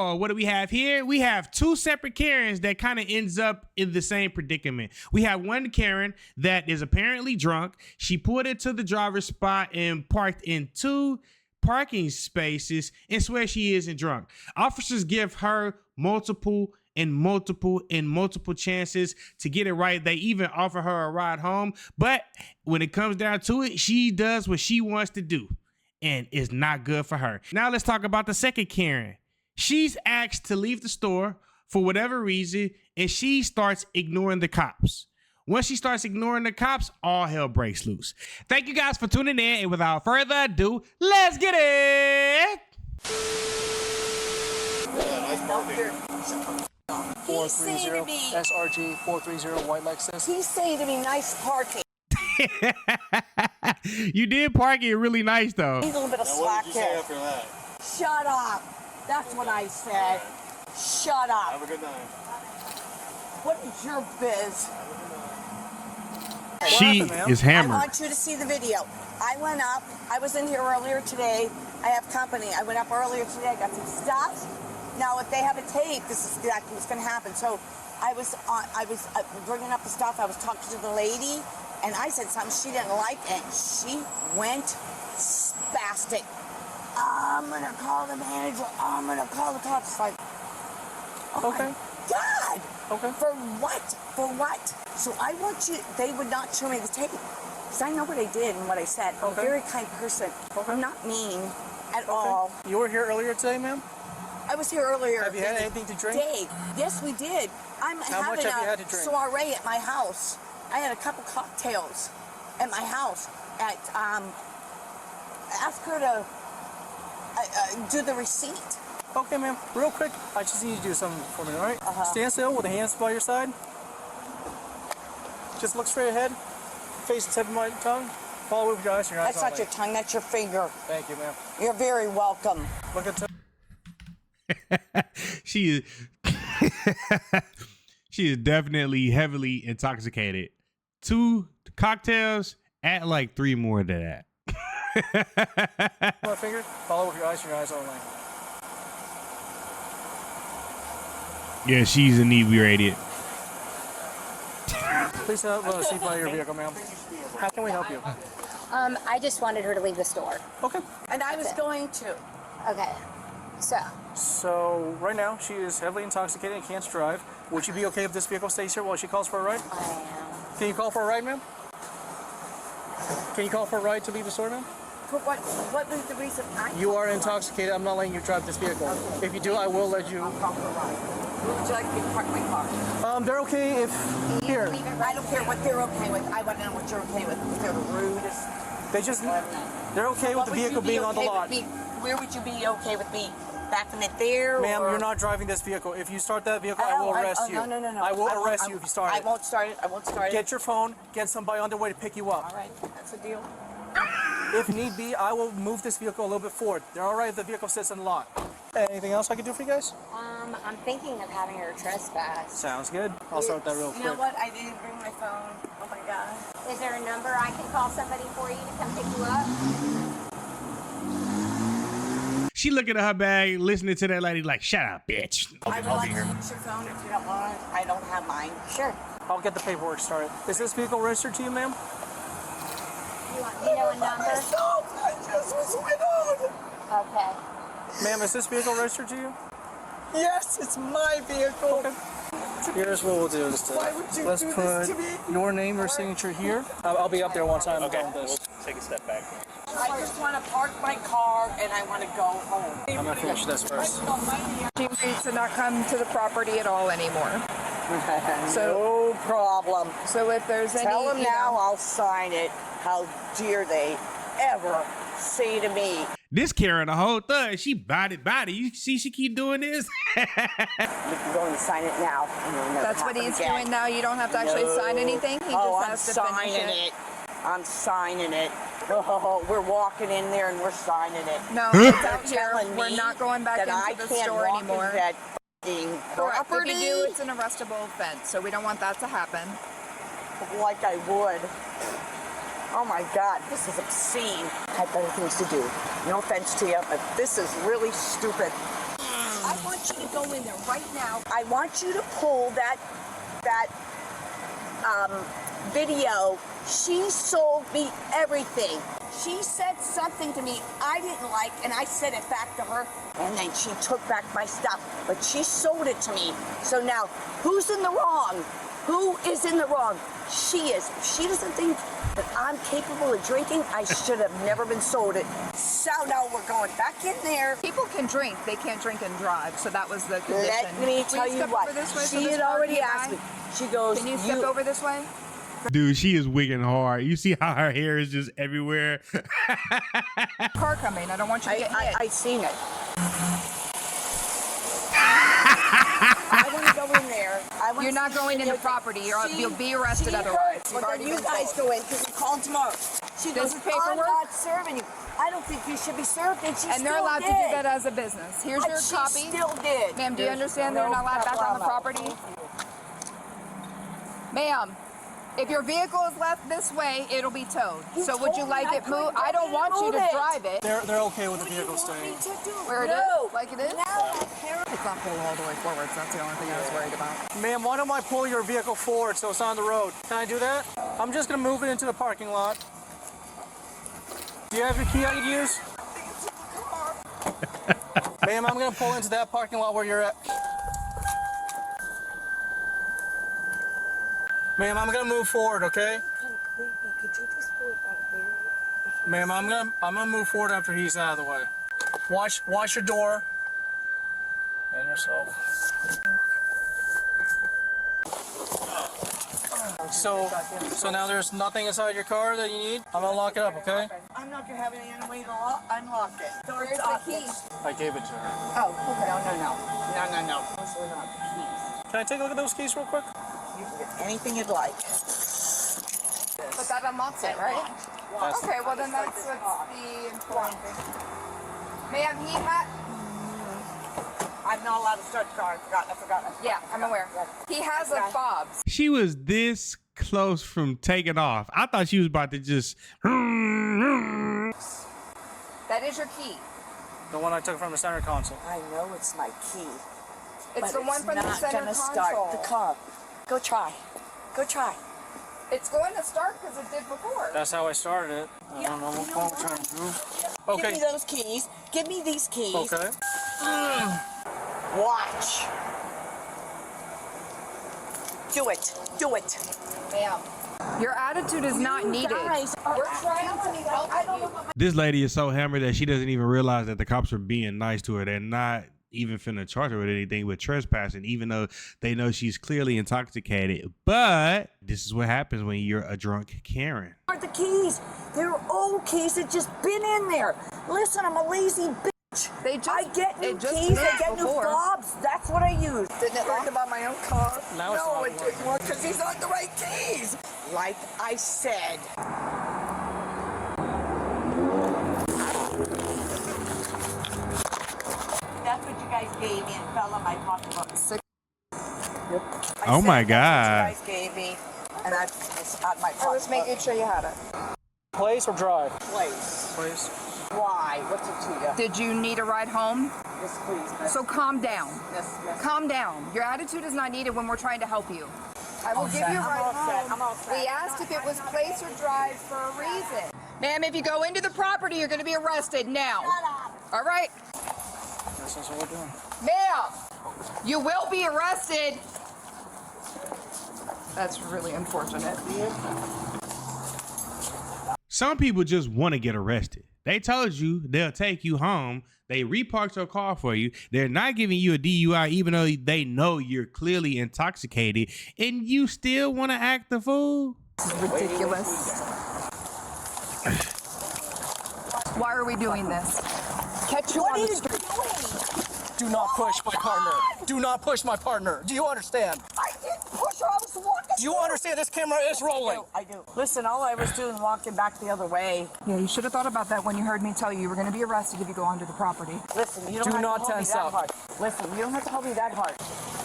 Oh, what do we have here? We have two separate Karens that kind of ends up in the same predicament. We have one Karen that is apparently drunk. She pulled into the driver's spot and parked in two parking spaces and swears she isn't drunk. Officers give her multiple chances to get it right. They even offer her a ride home. But when it comes down to it, she does what she wants to do. And it's not good for her. Now let's talk about the second Karen. She's asked to leave the store for whatever reason, and she starts ignoring the cops. Once she starts ignoring the cops, all hell breaks loose. Thank you guys for tuning in, and without further ado, let's get it! Nice parking. 430 SRG 430 white Lexus. He's saying to me, nice parking. You did park it really nice though. He's a little bit of slack here. After that? Shut up. That's what I said. Shut up. Have a good night. What is your biz? She is hammered. I want you to see the video. I went up. I was in here earlier today. I have company. I went up earlier today. I got some stuff. Now, if they have a tape, this is exactly what's going to happen. So I was bringing up the stuff. I was talking to the lady, and I said something she didn't like, and she went spastic. I'm going to call the manager. I'm going to call the cops. Like, oh okay. My God. Okay. For what? For what? So I want you, they would not show me the tape. Because I know what I did and what I said. I'm a very kind person. I'm not mean at all. You were here earlier today, ma'am? I was here earlier. Have you had anything to drink? Day. Yes, we did. I'm How much having have you had to drink? Soiree at my house. I had a couple cocktails at my house. At ask her to do the receipt. Okay, ma'am. Real quick, I just need you to do something for me, all right? Stand still with the hands by your side. Just look straight ahead. Face the tip of my tongue. Follow with your eyes. That's not your tongue. That's your finger. Thank you, ma'am. You're very welcome. Look at she is definitely heavily intoxicated. 2 cocktails, add like 3 more to that. my finger. Follow with your eyes only. Yeah, she's inebriated. Please have a seat by your vehicle, ma'am. How can we help you? I just wanted her to leave the store. Okay. And I was going to. Okay. So right now she is heavily intoxicated and can't drive. Would you be okay if this vehicle stays here while she calls for a ride? I am. Can you call for a ride, ma'am? Can you call for a ride to leave the store, ma'am? For what? What was the reason? You are intoxicated. I'm not letting you drive this vehicle. Okay. If you do, I will let you. I'll call for a ride. Would you like me to park my car? They're okay if here. I don't care what they're okay with. I want to know what you're okay with. If they're the rudest. They're okay with the vehicle being on the lot. Where would you be okay with me? Backing it there? Ma'am, you're not driving this vehicle. If you start that vehicle, I will arrest you. No. I will arrest you if you start it. I won't start it. I won't start it. Get your phone. Get somebody on their way to pick you up. All right. That's a deal. If need be, I will move this vehicle a little bit forward. They're all right if the vehicle sits in the lot. Anything else I can do for you guys? I'm thinking of having her trespass. Sounds good. I'll start that real quick. You know what? I didn't bring my phone. Oh my God. Is there a number I can call somebody for you to come pick you up? She looking at her bag, listening to that lady like, shut up, bitch. I would like to use your phone if you don't mind. I don't have mine. Sure. I'll get the paperwork started. Is this vehicle registered to you, ma'am? You know a number? I just was went on. Okay. Ma'am, is this vehicle registered to you? Yes, it's my vehicle. Okay. Here's what we'll do. Why would you Let's do put this to me? your name or signature here. I'll be up there once I'm Okay. done with this. We'll take a step back. I just want to park my car and I want to go home. I'm gonna finish this first. She agrees to not come to the property at all anymore. No problem. So if there's any, Tell them now I'll sign it. How dare they ever say to me. This Karen, the whole thug, she body. You see she keep doing this? You can go and sign it now. And it'll never that's what happen he's again. doing now. You don't have to actually sign anything. He just has to finish signing it. I'm signing it. Oh, we're walking in there and we're signing it. No, it's out here. Telling We're me not going back that I into the can't store walk anymore. into that f***ing Correct. property If you do, it's an arrestable offense. So we don't want that to happen. like I would. Oh my God, this is obscene. I have better things to do. No offense to you, but this is really stupid. I want want you to go in there right now. I want you to pull that video. She sold me everything. She said something to me I didn't like, and I said it back to her, and then she took back my stuff. But she sold it to me. So now, who's in the wrong? Who is in the wrong? She is. If she doesn't think that I'm capable of drinking, I should have never been sold it. So now we're going back in there. People can drink, they can't drink and drive, so that was the condition. Let me tell you what. She had already asked me. She goes, can you step over this way? Dude, she is wigging hard. You see how her hair is just everywhere? Car coming. I don't want you to get hit. I seen it. I want to go in there. You're not going in the property. You'll be arrested otherwise. Well, then you guys go in because I'm calling tomorrow. She goes, This is paperwork? I'm not serving you. I don't think you should be served, and she And they're allowed to do that as a business. Here's your copy. She still did. Ma'am, do you understand they're not allowed back on the property? Ma'am, if your vehicle is left this way, it'll be towed. So would you like it moved? I don't want you to drive it. They're okay with the vehicle staying. Where it is? Like it is? No. It's not pulled all the way forward, so that's the only thing I was worried about. Ma'am, why don't I pull your vehicle forward so it's on the road? Can I do that? I'm just gonna move it into the parking lot. Do you have your key I could use? Ma'am, I'm gonna pull into that parking lot where you're at. Ma'am, I'm gonna move forward, okay? Ma'am, I'm gonna move forward after he's out of the way. Watch your door. And yourself. So now there's nothing inside your car that you need? I'm gonna lock it up, okay? I'm not going to have any way to unlock it. Where's the key? I gave it to her. Oh, okay. No. Those were not the keys. Can I take a look at those keys real quick? You can get anything you'd like. But that unlocks it, right? That's Okay, well then that's what's the important thing. Ma'am, he had... I'm not allowed to start the car. I forgot. Yeah, I'm aware. He has a fobs. She was this close from taking off. I thought she was about to just... That is your key. the one I took from the center console. I know it's my key. It's the one from the center gonna console. start the car. Go try. It's going to start because it did before. That's how I started it. I don't know what we're trying to do. Give me those keys. Give me these keys. Okay. Watch. Do it. Ma'am, your attitude is not needed. Guys, We're trying to help you. This lady is so hammered that she doesn't even realize that the cops are being nice to her. They're not even finna charge her with anything with trespassing, even though they know she's clearly intoxicated. But this is what happens when you're a drunk Karen. Aren't the keys? They're old keys that just been in there. Listen, I'm a lazy bitch. I get new keys, I get new fobs. That's what I use. Didn't it lock about my own car? Now it's No, not it didn't work because these aren't the right keys. Like I said. That's what you guys gave me and fell in my pocketbook. Oh my God. That's what you guys gave me, and it's at my pocketbook. I was making sure you had it. Place or drive? Place. Place. Why? What's it to you? Did you need a ride home? Yes, please. Miss. So calm down. Yes. Calm down. Your attitude is not needed when we're trying to help you. I will give you a ride home. I'm all set. We asked if it was place or drive for a reason. Ma'am, if you go into the property, you're going to be arrested now. All right? This is what we're doing. Ma'am, you will be arrested. That's really unfortunate. Some people just want to get arrested. They told you they'll take you home. They reparked your car for you. They're not giving you a DUI, even though they know you're clearly intoxicated, and you still want to act the fool? This is ridiculous. Why are we doing this? Catch you on the street. Do not push my partner. Do not push my partner. Do you understand? I didn't push her. I was walking. Do you understand this camera is rolling? I do. Listen, all I was doing was walking back the other way. Yeah, you should have thought about that when you heard me tell you were going to be arrested if you go onto the property. Listen, you don't have not to hold me tense that up. hard. Listen, you don't have to hold me that hard.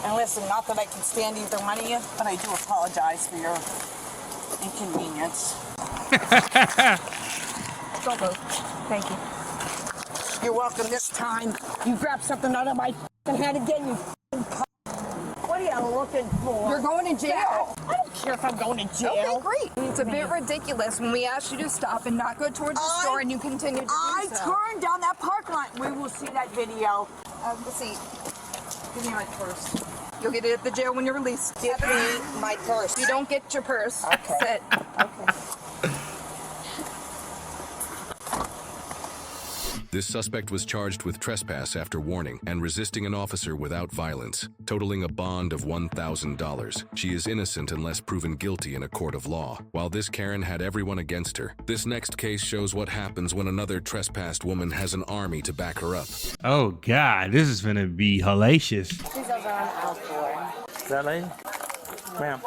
And listen, not that I can stand either one of you, but I do apologize for your inconvenience. Don't move. Thank you. You're welcome this time. You grabbed something out of my head again, you What are you looking for? You're going to jail. I don't care if I'm going to jail. Okay, great. It's a bit ridiculous when we asked you to stop and not go towards the store and you continue to do so. I turned down that parking lot. We will see that video. Let's see. Give me my purse. You'll get it at the jail when you're released. Give me my purse. You don't get your purse. Okay. Sit. Okay. This suspect was charged with trespass after warning and resisting an officer without violence, totaling a bond of $1,000. She is innocent unless proven guilty in a court of law. While this Karen had everyone against her, this next case shows what happens when another trespassed woman has an army to back her up. Oh God, this is gonna be hellacious. She's over on aisle 4. Is that lady? Ma'am.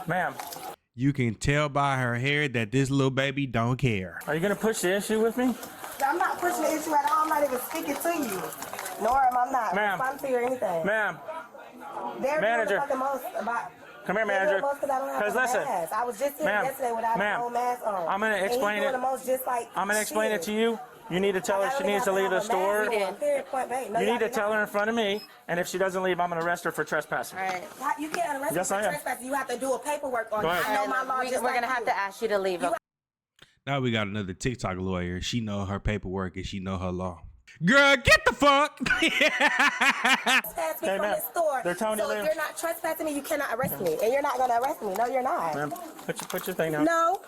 Ma'am. You can tell by her hair that this little baby don't care. Are you going to push the issue with me? I'm not pushing the issue at all. I'm not even speaking to you. Nor am I not responding to you or anything. Ma'am. They're Manager. doing the fucking most about. Come here, manager. Because listen, mask. I was just here yesterday without my own mask on. I'm going to explain it. I'm going to explain it to you. You need to tell her she needs to leave the store. You need to tell her in front of me, and if she doesn't leave, I'm going to arrest her for trespassing. All right. You can't arrest Yes, me I for am. trespassing. You have to do a paperwork on it. Go ahead. I know my law just We're like gonna have you. to ask you to leave. Now we got another TikTok lawyer. She know her paperwork and she know her law. Girl, get the fuck. Trespass me Hey, from ma'am. the store. They're telling you so if leave. you're not trespassing me, you cannot arrest me. And you're not going to arrest me. No, you're not. Ma'am, put your thing down. No.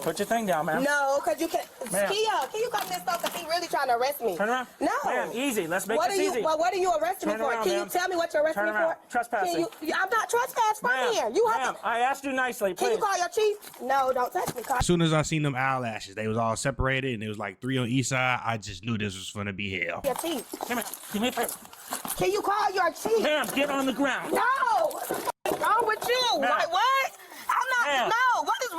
Put your thing down, ma'am. No, because you can't. Ma'am. Kia, can you come to this store because he really trying to arrest me? Turn around. No. Ma'am, easy. Let's make What this are you? easy. Well, what are you arresting Turn me for? around, Can you ma'am. tell me what you're arresting Turn me around. for? Trespassing. I'm not trespassing from Ma'am, here. You have ma'am, to. I asked you nicely, Can please. you call your chief? No, don't touch me. Call As soon as I seen them eyelashes, they was all separated and it was like 3 on each side. I just knew this was gonna be hell. your chief. Come here. Give me a favor. Can you call your chief? Ma'am, get on the ground. No. What's wrong with you? Ma'am. Like what? I'm not. Ma'am. No. What is?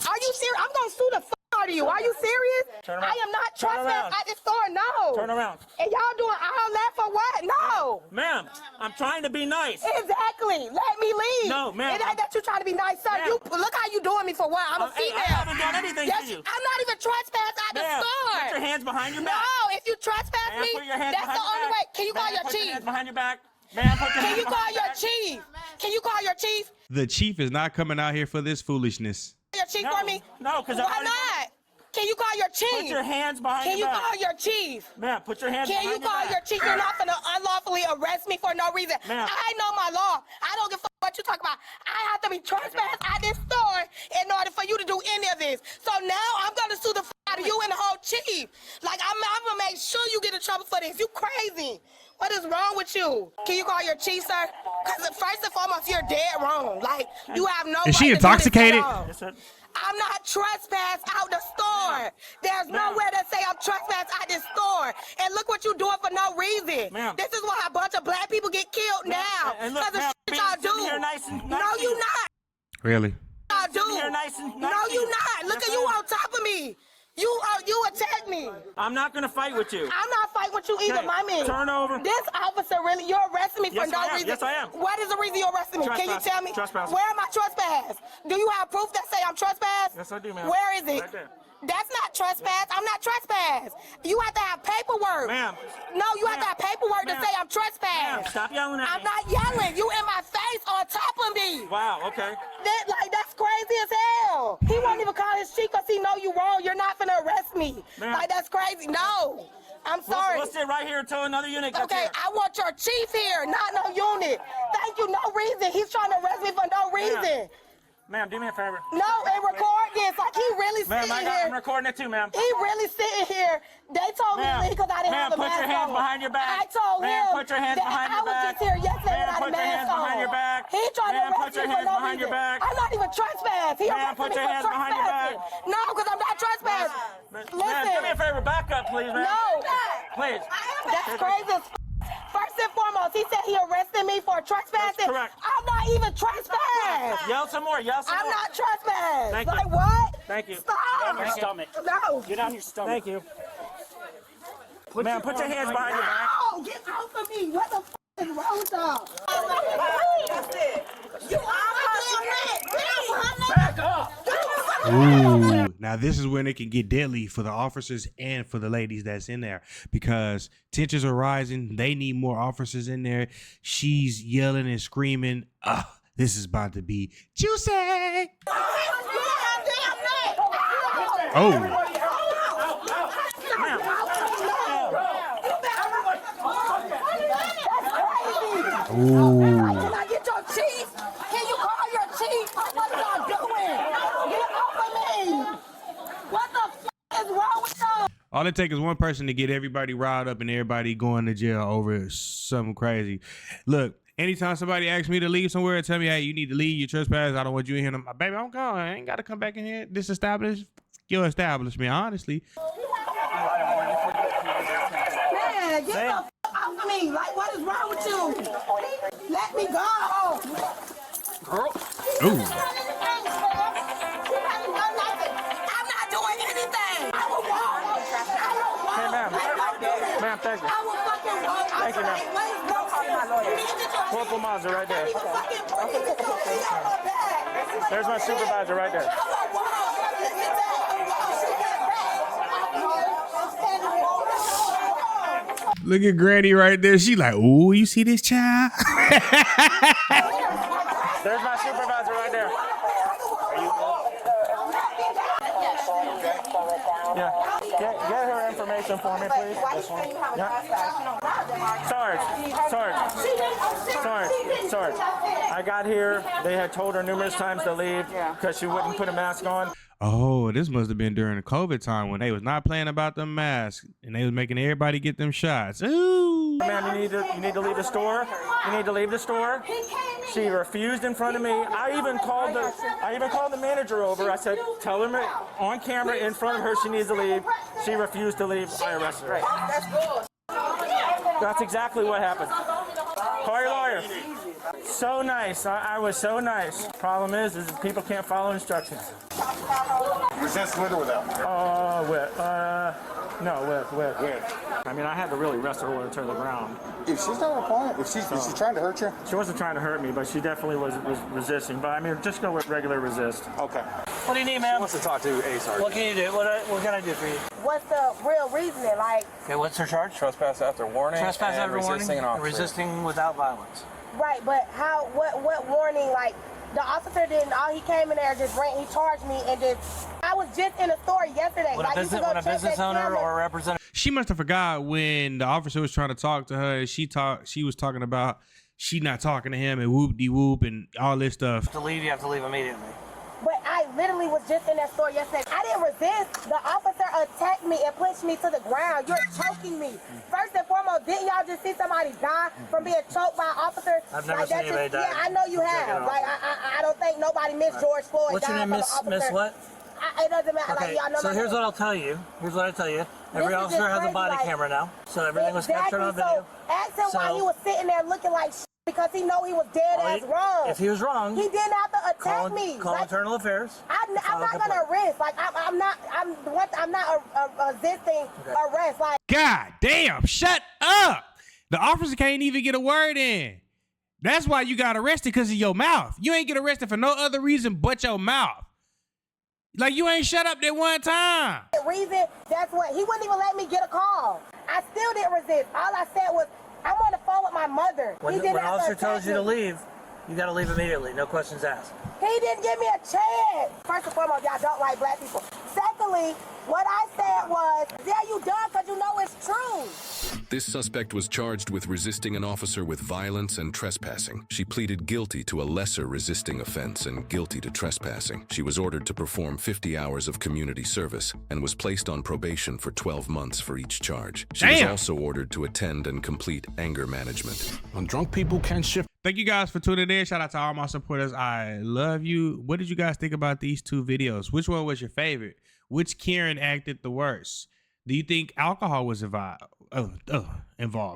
Are you serious? I'm gonna sue the out of you. Are you serious? Turn around. I am not Turn trespassing around. at this store. No. Turn around. And y'all doing all that for what? No. Ma'am, I'm trying to be nice. Exactly. Let me leave. No, ma'am. It ain't that you trying to be nice, sir. Ma'am. You look how you doing me for what? I'm a Hey, female. I haven't done anything Yes, to you. I'm not even trespassing at the Ma'am, store. put your hands behind your back. No, if you trespass Ma'am, me, put your hands that's the behind your only way. back. Can you call Ma'am, your put chief? your hands behind your back. Ma'am, put your Can hands you call behind your back. chief? Can you call your chief? The chief is not coming out here for this foolishness. Your chief No, for me? no, 'cause I why already- not? Can you call your chief? Put your hands behind Can you your back. call your chief? Ma'am, put your hands Can behind you call your your back. chief? You're not gonna unlawfully arrest me for no reason. Ma'am. I know my law. I don't give a fuck what you talk about. I have to be trespassed at this store in order for you to do any of this. So now I'm gonna sue the fuck out of you and the whole chief. Like I'm gonna make sure you get in trouble for this. You crazy. What is wrong with you? Can you call your chief, sir? Because first and foremost, you're dead wrong. Like you have no. Is she right to do this at intoxicated? all. Yes, sir. I'm not trespassed out the store. There's nowhere to say I'm trespassed at this store. And look what you're doing for no reason. Ma'am. This is why a bunch of black people get killed now. and look, Because of ma'am, shit be y'all sitting do. here nice and- No, nice you and- not. Really? Y'all do. here nice and- No, nice you and- not. Look Yes, at you I am. on top of me. You attack me. I'm not going to fight with you. I'm not fighting with you either, Okay, my man. turn over. This officer really, you're arresting me for Yes, no I am. reason. Yes, I am. What is the reason you're arresting me? Can you Trespassing. tell me? Trespassing. Where am I trespassed? Do you have proof that say I'm trespassed? Yes, I do, ma'am. Where is it? Right there. That's not trespass. I'm not trespass. You have to have paperwork. Ma'am. No, you have to Ma'am. have paperwork to Ma'am. say I'm trespass. Ma'am, stop yelling at I'm me. not yelling. You in my face on top of me. Wow, okay. That's crazy as hell. He won't even call his chief because he know you wrong. You're not finna arrest me. Ma'am. Like, that's crazy. No. I'm sorry. We'll sit right here until another unit gets Okay, here. I want your chief here, not no unit. Thank you, no reason. He's trying to arrest me for no reason. Ma'am, do me a favor. No, and record this. Like, he really Ma'am, sitting I'm here. recording it too, ma'am. He really sitting here. They told me to Ma'am, leave because I didn't ma'am, have a put mask your hands on. behind your back. I told Ma'am, him put your hands that behind I your was back. just here yesterday Ma'am, without a put your mask hands behind on. your back. He trying Ma'am, to put arrest your me for hands no behind reason. your back. I'm not even trespassed. He Ma'am, arrested put me your for hands behind your back. trespassing. No, because I'm not trespassing. Ma'am, do me a favor. Back up, please, ma'am. No. Please. That's crazy as f***. First and foremost, he said he arrested me for trespassing. That's correct. I'm not even trespassed. Yell some more. Yell some I'm more. not trespassed. Thank you. Like what? Thank you. Stop. Get on your stomach. No. Get on your stomach. Thank you. Ma'am, put your hands behind your back. No, get off of me. What the f*** is wrong with y'all? That's it. You are my man. Back up. Ooh, now this is when it can get deadly for the officers and for the ladies that's in there because tensions are rising. They need more officers in there. She's yelling and screaming. This is about to be juicy. Oh. Ooh. Can I get your chief? Can you call your chief? What are y'all doing? Get off of me! What the f is wrong with y'all? All it takes is one person to get everybody riled up and everybody going to jail over something crazy. Look, anytime somebody asks me to leave somewhere and tell me, hey, you need to leave, you trespass, I don't want you in here. Baby, I'm gone. I ain't got to come back in here. Disestablish your establishment, honestly. Man, get the f off of me. Like, what is wrong with you? Let me go. Ooh. I'm not doing anything. I will walk. I will walk. Hey, ma'am. Ma'am, thank you. I will fucking walk. Thank you, ma'am. Corporal Mazda right there. There's my supervisor right there. Look at Granny right there. She like, ooh, you see this child? There's my supervisor right there. Yeah. Get her information for me, please. This one. Yeah. Sarge. I got here. They had told her numerous times to leave because she wouldn't put a mask on. Oh, this must have been during the COVID time when they was not playing about them masks and they was making everybody get them shots. Ooh. Ma'am, you need to leave the store. You need to leave the store. She refused in front of me. I even called the manager over. I said, tell her on camera in front of her she needs to leave. She refused to leave. I arrested her. That's exactly what happened. Call your lawyer. So nice. I was so nice. Problem is people can't follow instructions. Resist with or without? With. I mean, I had to really wrestle her to the ground. If she's not replying, if she's trying to hurt you? She wasn't trying to hurt me, but she definitely was resisting. But I mean, just go with regular resist. Okay. What do you need, ma'am? She wants to talk to a sergeant. What can you do? What can I do for you? What's the real reasoning? Like, Okay, what's her charge? Trespass after warning. Trespass and after resisting warning an and officer. resisting without violence. right, but what warning? Like, the officer didn't, he came in there, he charged me, and I was just in a store yesterday. When a business owner or a representative. She must have forgot when the officer was trying to talk to her. She was talking about she not talking to him and whoop-de-whoop and all this stuff. To leave, you have to leave immediately. But I literally was just in that store yesterday. I didn't resist. The officer attacked me and pushed me to the ground. You're choking me. First and foremost, didn't y'all just see somebody die from being choked by an officer? I've never seen anybody die. Yeah, I know you have. Like, I don't think nobody missed George Floyd. What's your name, Miss what? It doesn't matter. Okay, Like, y'all know so my here's name. what I'll tell you. Every is officer just has a crazy, body like- camera now, so everything was captured on Exactly. video. So ask him why So- he was sitting there looking like because he know he was dead ass wrong. If he was wrong, he didn't have to attack me. call Like, internal affairs. I'm not gonna risk. Like I'm not resisting arrest. Like God damn, shut up. The officer can't even get a word in. That's why you got arrested, because of your mouth. You ain't get arrested for no other reason but your mouth. Like, you ain't shut up that one time. the reason that's what he wouldn't even let me get a call. I still didn't resist. All I said was I'm on the phone with my mother. When He didn't when have officer to tells attack you to me. leave, you got to leave immediately. No questions asked. He didn't give me a chance. First and foremost, y'all don't like black people. Secondly, what I said was, yeah, you done because you know it's true. This suspect was charged with resisting an officer with violence and trespassing. She pleaded guilty to a lesser resisting offense and guilty to trespassing. She was ordered to perform 50 hours of community service and was placed on probation for 12 months for each charge. She was also ordered to attend and complete anger management. When drunk people can shift. Thank you guys for tuning in. Shout out to all my supporters. I love you. What did you guys think about these two videos? Which one was your favorite? Which Karen acted the worst? Do you think alcohol was involved?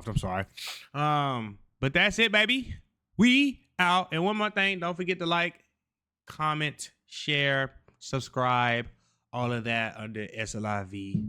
I'm sorry. But that's it, baby. We out. And one more thing, don't forget to like, comment, share, subscribe, all of that under SLIV.